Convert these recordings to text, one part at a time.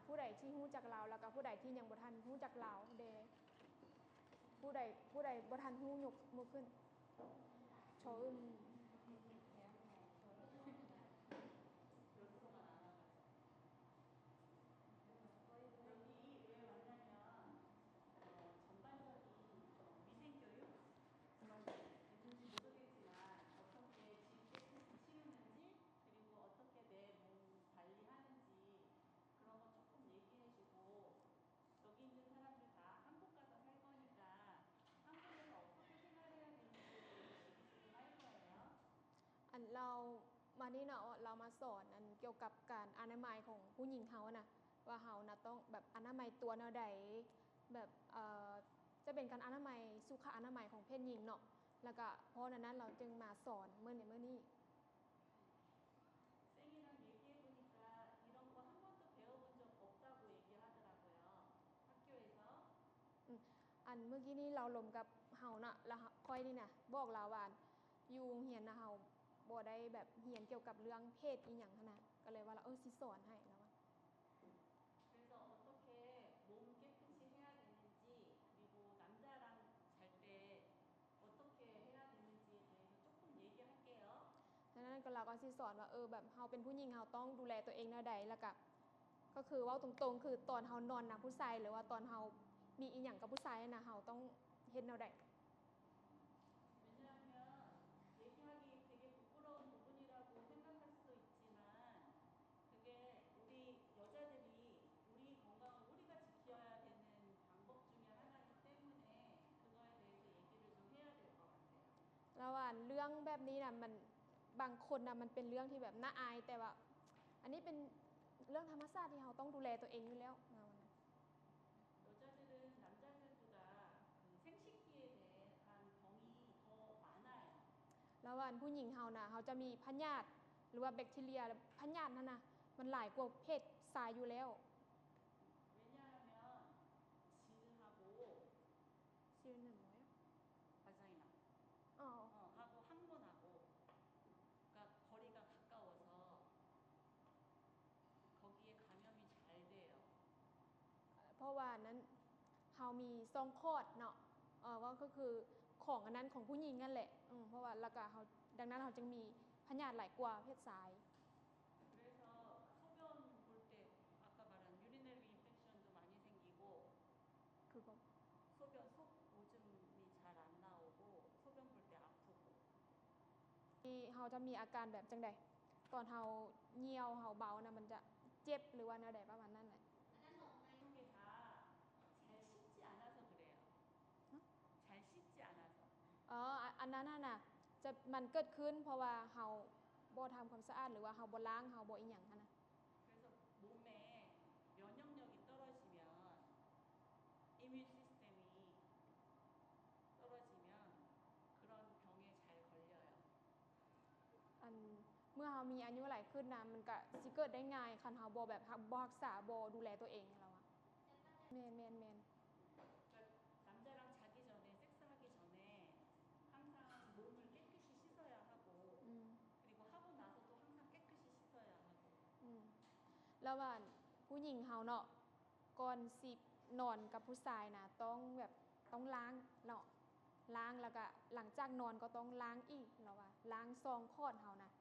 ผู้ใดที่รู้จักเราแล้วก็ผู้ใดที่ยังบ่ทันรู้จักเราเด้ผู้ใดบ่ทันรู้ยกมือขึ้นโชอึม여기 있는 사람들 다 한국 가서 살 거니까 한국에서 어떻게 생활해야 되는지 할 거예요. อันเรามานี่เนาะเรามาสอนอันเกี่ยวกับการอนามัยของผู้หญิงเฮาน่ะว่าเฮาน่ะต้องแบบอนามัยตัวแนวใดแบบจะเป็นการอนามัยสุขอนามัยของเพศหญิงเนาะแล้วก็เพราะนั้นเราจึงมาสอนเมื่อนี้ 쌤이랑 얘기해 보니까 이런 거 한 번도 배워본 적 없다고 얘기하더라고요. 학교에서. อันเมื่อกี้นี้เราลมกับเฮาน่ะแล้วค่อยนี่น่ะบอกเราว่าอยู่โรงเรียนน่ะเฮาบ่ได้แบบเรียนเกี่ยวกับเรื่องเพศอีหยังหั่นน่ะก็เลยว่าเราสิสอนให้แล้วว่า 그래서 어떻게 몸 깨끗이 해야 되는지 그리고 남자랑 잘 때 어떻게 해야 되는지에 대해서 조금 얘기할게요. ดังนั้นก็เราก็สิสอนว่าแบบเฮาเป็นผู้หญิงเฮาต้องดูแลตัวเองแนวใดแล้วก็คือเว้าตรงๆคือตอนเฮานอนนะผู้ชายหรือว่าตอนเฮามีอีหยังกับผู้ชายน่ะเฮาต้องเฮ็ดแนวใด 왜냐하면 얘기하기 되게 부끄러운 부분이라고 생각할 수도 있지만 그게 우리 여자들이 우리 건강을 우리가 지켜야 되는 방법 중에 하나이기 때문에 그거에 대해서 얘기를 좀 해야 될 것 같아요. แล้วว่าเรื่องแบบนี้น่ะมันบางคนน่ะมันเป็นเรื่องที่แบบน่าอายแต่ว่าอันนี้เป็นเรื่องธรรมชาติที่เฮาต้องดูแลตัวเองอยู่แล้ว 여자들은 남자들보다 생식기에 대한 병이 더 많아요. แล้วว่าผู้หญิงเฮาน่ะเฮาจะมีพยาธิหรือว่าแบคทีเรียพยาธินั่นน่ะมันหลายกว่าเพศชายอยู่แล้ว 왜냐하면 질하고 실은 뭐예요? 바자이나 어. 하고 항문하고 그러니까 거리가 가까워서 거기에 감염이 잘 돼요. เพราะว่านั้นเฮามีซองคลอดเนาะก็คือของอันนั้นของผู้หญิงนั่นแหละเพราะว่าแล้วก็เฮาดังนั้นเฮาจึงมีพยาธิหลายกว่าเพศชาย 그래서 소변 볼 때 아까 말한 urinary infection도 많이 생기고 그거 소변 속 오줌이 잘 안 나오고 소변 볼 때 아프고 เฮาจะมีอาการแบบจังได๋ตอนเฮาเหี่ยวเฮาเบาน่ะมันจะเจ็บหรือว่าแนวใดประมาณนั้นแหละ 이게 다 잘 씻지 않아서 그래요. 잘 씻지 않아서. อันนั้นน่ะจะมันเกิดขึ้นเพราะว่าเฮาบ่ทำความสะอาดหรือว่าเฮาบ่ล้างเฮาบ่อีหยังหั่นน่ะ 그래서 몸에 면역력이 떨어지면 이뮤 시스템이 떨어지면 그런 병에 잘 걸려요. อันเมื่อเฮามีอายุหลายขึ้นน่ะมันก็สิเกิดได้ง่ายคันเฮาบ่แบบบ่รักษาบ่ดูแลตัวเองแล้วอ่ะแม่น 남자랑 자기 전에 섹스하기 전에 항상 몸을 깨끗이 씻어야 하고 그리고 하고 나서도 항상 깨끗이 씻어야 하고 แล้วว่าผู้หญิงเฮาเนาะก่อนสินอนกับผู้ชายน่ะต้องแบบต้องล้างเนาะล้างแล้วก็หลังจากนอนก็ต้องล้างอีกแล้วว่าล้างซองคลอดเฮาน่ะ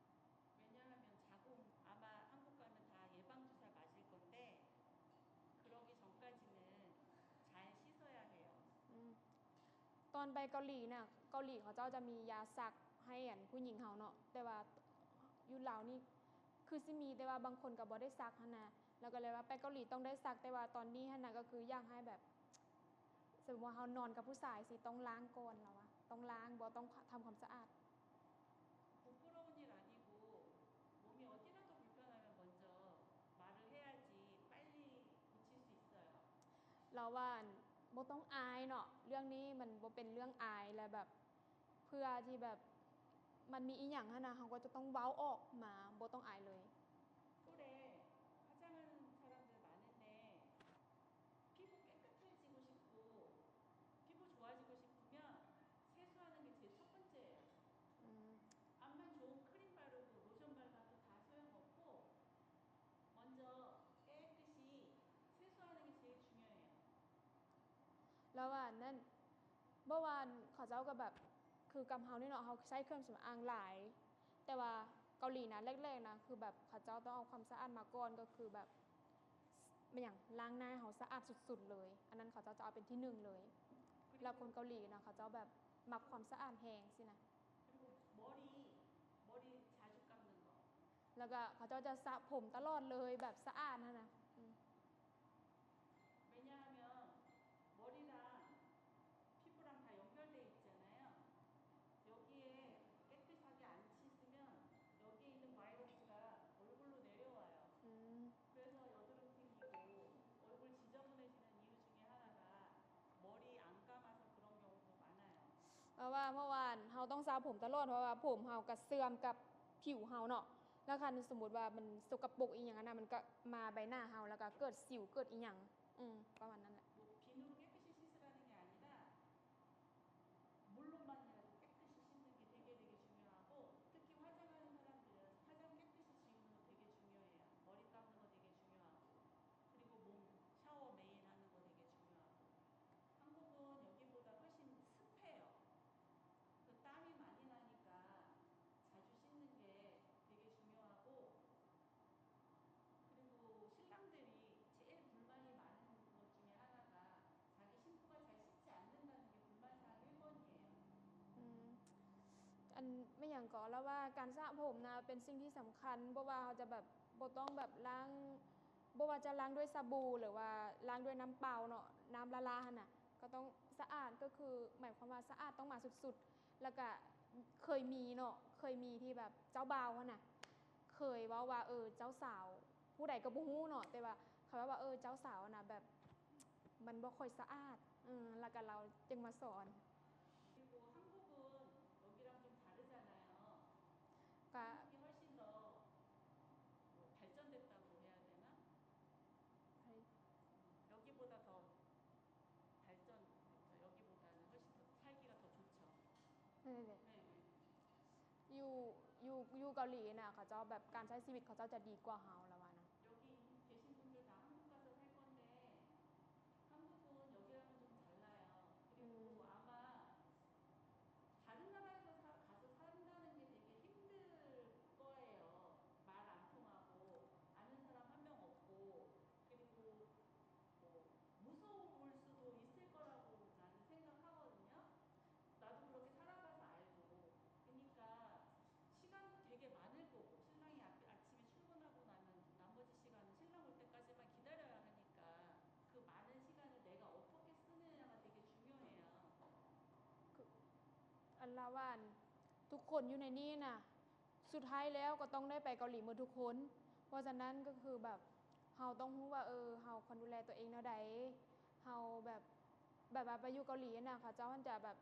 왜냐하면 자궁 아마 한국 가면 다 예방 주사 맞을 건데 그러기 전까지는 잘 씻어야 해요. ตอนไปเกาหลีน่ะเกาหลีเขาเจ้าจะมียาซักให้อันผู้หญิงเฮาเนาะแต่ว่าอยู่ลาวนี่คือสิมีแต่ว่าบางคนก็บ่ได้ซักหั่นน่ะแล้วก็เลยว่าไปเกาหลีต้องได้ซักแต่ว่าตอนนี้หั่นน่ะก็คืออยากให้แบบสมมุติว่าเฮานอนกับผู้ชายสิต้องล้างก่อนแล้วว่าต้องล้างบ่ต้องทำความสะอาด 부끄러운 일 아니고 몸이 어디라도 불편하면 먼저 말을 해야지 빨리 고칠 수 있어요. เราว่าบ่ต้องอายเนาะเรื่องนี้มันบ่เป็นเรื่องอายและแบบเพื่อที่แบบมันมีอีหยังหั่นน่ะเฮาก็จะต้องเว้าออกมาบ่ต้องอายเลย 그래 화장하는 사람들 많은데 피부 깨끗해지고 싶고 피부 좋아지고 싶으면 세수하는 게 제일 첫 번째예요. 암만 좋은 크림 바르고 로션 발라도 다 소용없고 먼저 깨끗이 แล้วว่านั่นเมื่อวานเขาเจ้าก็แบบคือกับเฮานี่เนาะเฮาใช้เครื่องสำอางหลายแต่ว่าเกาหลีนะแรกๆนะคือแบบเขาเจ้าต้องเอาความสะอาดมาก่อนก็คือแบบมันหยังล้างหน้าเฮาสะอาดสุดๆเลยอันนั้นเขาเจ้าจะเอาเป็นที่1เลยแล้วคนเกาหลีนะเขาเจ้าแบบมักความสะอาดแฮงสินะ 그리고 머리 자주 감는 거. แล้วก็เขาเจ้าจะสระผมตลอดเลยแบบสะอาดนั่นนะ 왜냐하면 머리랑 피부랑 다 연결돼 있잖아요. 여기에 깨끗하게 안 씻으면 여기에 있는 바이러스가 얼굴로 내려와요. อืม 그래서 여드름 생기고 얼굴 지저분해지는 이유 중에 하나가 머리 안 감아서 그런 경우도 많아요. เพราะว่าเมื่อวานเฮาต้องสระผมตลอดเพราะว่าผมเฮาก็เสื่อมกับผิวเฮาเนาะแล้วคันสมมุติว่ามันสกปรกอีหยังน่ะมันก็มาใบหน้าเฮาแล้วก็เกิดสิวเกิดอีหยังประมาณนั้นแหละ 뭐 비누로 깨끗이 씻으라는 게 아니라 물로만이라도 깨끗이 씻는 게 되게 중요하고 특히 화장하는 사람들은 화장 깨끗이 지우는 거 되게 중요해요. 머리 감는 거 되게 중요하고 그리고 몸 샤워 매일 하는 거 되게 중요하고 한국은 여기보다 훨씬 습해요. 그 땀이 많이 나니까 자주 씻는 게 되게 중요하고 그리고 신랑들이 제일 불만이 많은 것 중에 하나가 자기 신부가 잘 씻지 않는다는 게 불만사항 1번이에요. อันไม่อย่างก่อนแล้วว่าการสระผมนะเป็นสิ่งที่สำคัญเพราะว่าเราจะแบบบ่ต้องแบบล้างบ่ว่าจะล้างด้วยสบู่หรือว่าล้างด้วยน้ำเปล่าเนาะน้ำละลาหั่นน่ะก็ต้องสะอาดก็คือหมายความว่าสะอาดต้องมาสุดๆแล้วก็เคยมีเนาะเคยมีที่แบบเจ้าบ่าวหั่นน่ะเคยเว้าว่าเจ้าสาวผู้ใดก็บ่ฮู้เนาะแต่ว่าเขาว่าเจ้าสาวน่ะแบบมันบ่ค่อยสะอาดแล้วก็เราจึงมาสอน 그리고 한국은 여기랑 좀 다르잖아요. ก็ 한국이 훨씬 더 발전됐다고 해야 되나? 여기보다 더 발전됐죠. 여기보다는 훨씬 더 살기가 더 좋죠. เ 네. อยู่เกาหลีน่ะเขาเจ้าแบบการใช้ชีวิตเขาเจ้าจะดีกว่าเฮาแล้วว่านะ 여기 계신 분들 다 한국 가서 살 건데 한국은 여기랑은 좀 달라요. 그리고 아마 다른 나라에서 가서 산다는 게 되게 힘들 거예요. 말 안 통하고 아는 사람 한 명 없고 그리고 뭐 무서울 수도 있을 거라고 나는 생각하거든요. 나도 그렇게 살아가서 알고 그러니까 시간도 되게 많을 거고 신랑이 아침에 출근하고 나면 나머지 시간은 신랑 올 때까지만 기다려야 하니까 그 많은 시간을 내가 어떻게 쓰느냐가 되게 중요해요. อันละว่านทุกคนอยู่ในนี้น่ะสุดท้ายแล้วก็ต้องได้ไปเกาหลีหมดทุกคนเพราะฉะนั้นก็คือแบบเฮาต้องรู้ว่าเฮาควรดูแลตัวเองแนวใดเฮาแบบว่าไปอยู่เกาหลีน่ะเขาเจ้ามันจะแบบ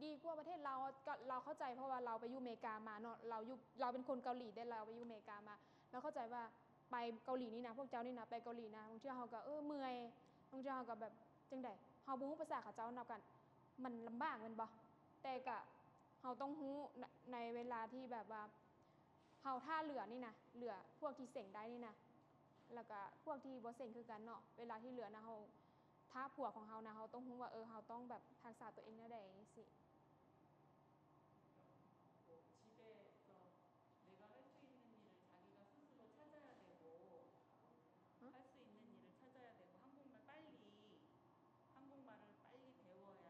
ดีกว่าประเทศเราก็เราเข้าใจเพราะว่าเราไปอยู่อเมริกามาเนาะเราเป็นคนเกาหลีแต่เราไปอยู่อเมริกามาเราเข้าใจว่าไปเกาหลีนี่นะพวกเจ้านี่นะไปเกาหลีนะบางเทื่อเฮาก็เมื่อยบางเทื่อเฮาก็แบบจังได๋เฮาบ่ฮู้ภาษาเขาเจ้านำกันมันลำบากแม่นบ่แต่ก็เฮาต้องฮู้ในเวลาที่แบบว่าเฮาท่าเหลือนี่นะเหลือพวกที่เส็งได้นี่นะแล้วก็พวกที่บ่เส็งคือกันเนาะเวลาที่เหลือนะเฮาถ้าผัวของเฮานะเฮาต้องฮู้ว่าเฮาต้องแบบรักษาตัวเองแนวใดสิ 뭐 집에서 내가 할 수 있는 일을 자기가 스스로 찾아야 되고 할 수 있는 일을 찾아야 되고 한국말을 빨리 배워야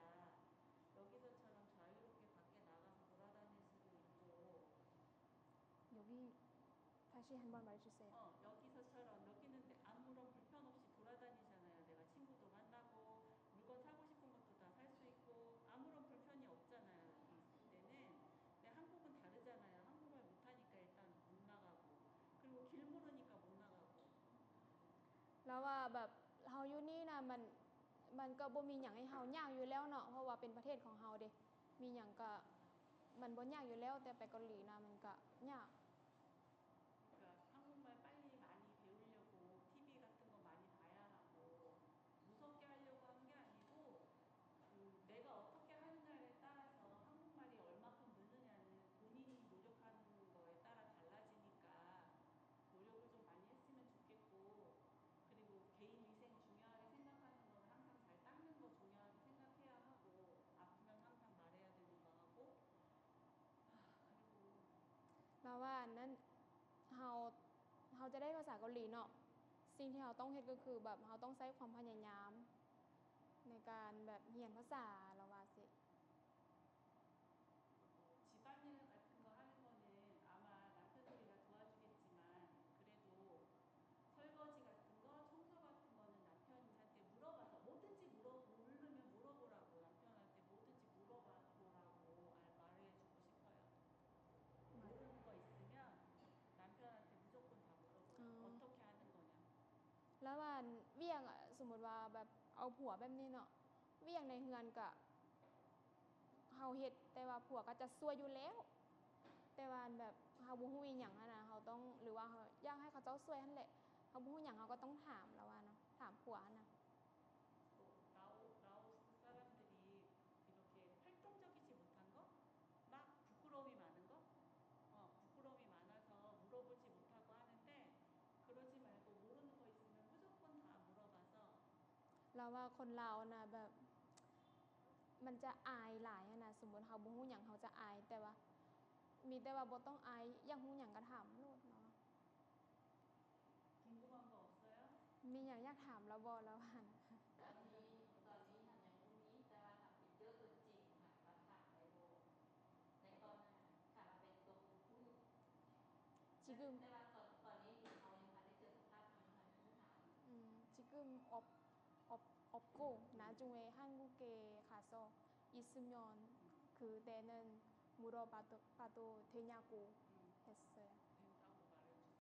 여기서처럼 자유롭게 밖에 나가서 돌아다닐 수도 있고 여기 다시 한번 말해 주세요. 여기서처럼 여기는 아무런 불편 없이 돌아다니잖아요. 내가 친구도 만나고 물건 사고 싶은 것도 다 살 수 있고 아무런 불편이 없잖아요. 여기 있을 때는. 근데 한국은 다르잖아요. 한국말 못하니까 일단 못 나가고 그리고 길 모르니까 못 나가고 แล้วว่าแบบเฮาอยู่นี่นะมันก็บ่มีหยังให้เฮายากอยู่แล้วเนาะเพราะว่าเป็นประเทศของเฮาเด้มีหยังก็มันบ่ยากอยู่แล้วแต่ไปเกาหลีนะมันก็ยาก 그러니까 한국말 빨리 많이 배우려고 TV 같은 거 많이 봐야 하고 무섭게 하려고 하는 게 아니고 내가 어떻게 하느냐에 따라서 한국말이 얼마큼 느느냐는 본인이 노력하는 거에 따라 달라지니까 노력을 좀 많이 했으면 좋겠고 그리고 개인 위생 중요하게 생각하는 거는 항상 잘 닦는 거 중요하게 생각 จะได้ภาษาเกาหลีเนาะสิ่งที่เราต้องเฮ็ดก็คือแบบเราต้องใช้ความพยายามในการแบบเรียนภาษาเราว่าสิ 집안일 같은 거 하는 거는 아마 남편들이가 도와주겠지만 그래도 설거지 같은 거, 청소 같은 거는 남편한테 물어봐서 뭐든지 모르면 물어보라고 남편한테 뭐든지 물어봐보라고 말해주고 싶어요. 모르는 거 있으면 남편한테 무조건 다 물어보라고 어떻게 하는 거냐. แล้วว่าเวียงอะสมมุติว่าแบบเอาผัวแบบนี้เนาะเวียงในเฮือนก็เฮาเฮ็ดแต่ว่าผัวก็จะซวยอยู่แล้วแต่ว่าแบบเฮาบ่ฮู้อีหยังนะเฮาต้องหรือว่าเฮาอยากให้เขาเจ้าซวยหั่นแหละเฮาบ่ฮู้หยังเฮาก็ต้องถามแล้วว่าเนาะถามผัวนะ 라오스 사람들이 이렇게 활동적이지 못한 거, 막 부끄러움이 많은 거, 부끄러움이 많아서 물어보지 못하고 하는데 그러지 말고 모르는 거 있으면 무조건 다 물어봐서 เราว่าคนลาวนะแบบมันจะอายหลายนะสมมุติเฮาบ่ฮู้หยังเฮาจะอายแต่ว่ามีแต่ว่าบ่ต้องอายอยากฮู้หยังก็ถามโลดเนาะ 궁금한 거 없어요? มีหยังอยากถามเราบ่แล้วว่า ตอนนี้หันยังบ่มีแต่ว่าถ้าเป็นเจอตัวจริงหันว่าถามได้บ่ในตอนนั้นถ้าว่าเป็นตัวผู้ 지금 แต่ว่าตอนนี้เรายังบ่ได้เจอสภาพยังบ่ได้ถาม 지금 없고 나중에 한국에 가서 있으면 그때는 물어봐도 되냐고